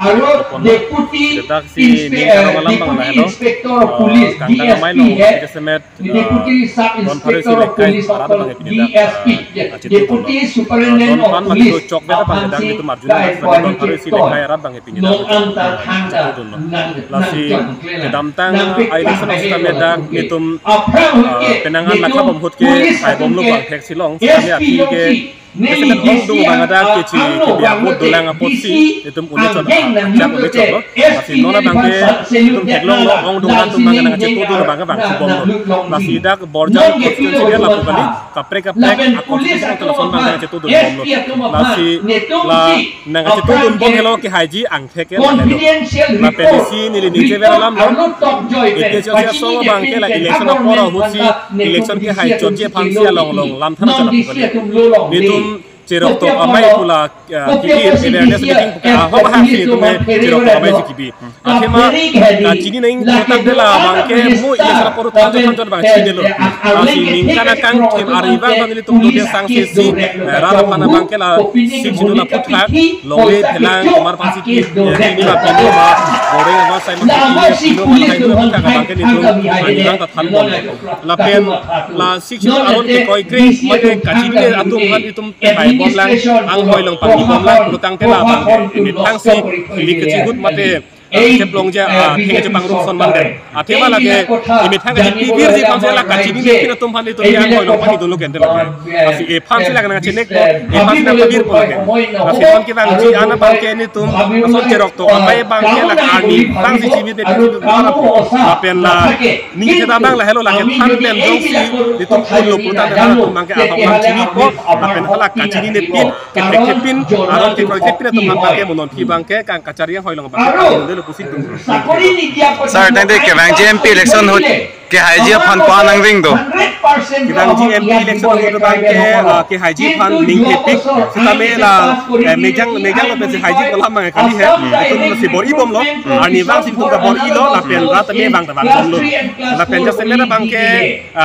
Deputy Inspector of Police DSP, Deputy Sub Inspector of Police DSP, Deputy Superintendent of Police Abhansi Nong Antar Khanda Damtang election system dak nitum penangan lakap pemhut ke ai bom lu bang tek silong samia ti ke Kesenat Hongdu bangada keci kebiakut dolang aposi itu unik contoh jam unik contoh masih nona bangke itu teklong lo Hongdu kantu bangga dengan cetu tu bangga bang subom lo masih dak borjang konstitusi dia laku kali kaprek aku itu telepon bangga dengan cetu tu bom lo masih la dengan cetu tu bom hello ke haji angke ke la petisi nili nice veram lo itu jadi so bangke la election apora husi election ke haji George Pangsia long lam thana chala kali itu cerok to amai pula kiri awareness meeting ho bahasi itu me cerok to amai kibi akhirnya cini neng kotak dela bangke mu ini salah poru tanjor bang cini lo masih ningkana kan tim arriva bang ini tuh dia sanksi si rara pana bangke la si cinu la putra longe pelang kemar pasti ini lah pintu mah goreng apa saya mesti pintu malah itu kita bangke itu anjang tathan bom lapen la si cinu aron ke koi kri mate kacini atum kan itu bom lang ang hoy lang pagi bom lang lutang tela bang ini tangsi ini kecigut mate ceplong ja kenge jepang rumson mande atema lage ini tangga bibir si pamse la kacini ne kina tumpan itu yang hoy lang pagi dulu gendel masih pamse la kana cenek ko pamse na bibir ko lage masih kon ki bang ji ana bangke ni tum asol cerok to amai bangke la ani bang si jimi ne itu apen la ni kita bang la hello lage than pen dong si itu pullo putan da tum bangke atau bang jimi ko apen hala kacini ne pin ke pin aron ke ko pin tum bangke monon pi bangke kan kacariya hoy lang bangke Sir, tadi ke bang GMP election hut ke haji pan pan ang ring do. Bang GMP election hut bangke ke haji pan ning kepik kita mela mejang lo pesi haji ko lama kali he itu masih bor ibom lo ani bang sim tunga bor ilo la pen rat me bang ta bang lo la pen jase mera bangke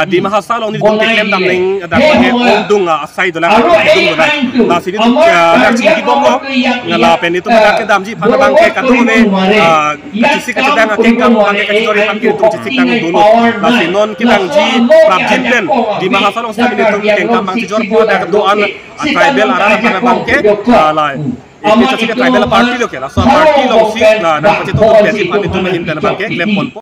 di mahasa lo ni tum teklem dam ning da ke ondung asai do la dung la sini tum da chi bom lo ngala pen itu ke dam ji pan bangke katu ne kecisi kecedang akhir kamu pakai kecori hampir itu kecisi tang dulu masih non kita ji prabjin pen di mahasalong sabi itu kengkam bang cijor po ada kedoan tribal arah pada bangke lah itu kecisi tribal party lo ke lah so party lo sih lah dan kecisi itu kecisi pan itu mahin dan bangke klep pon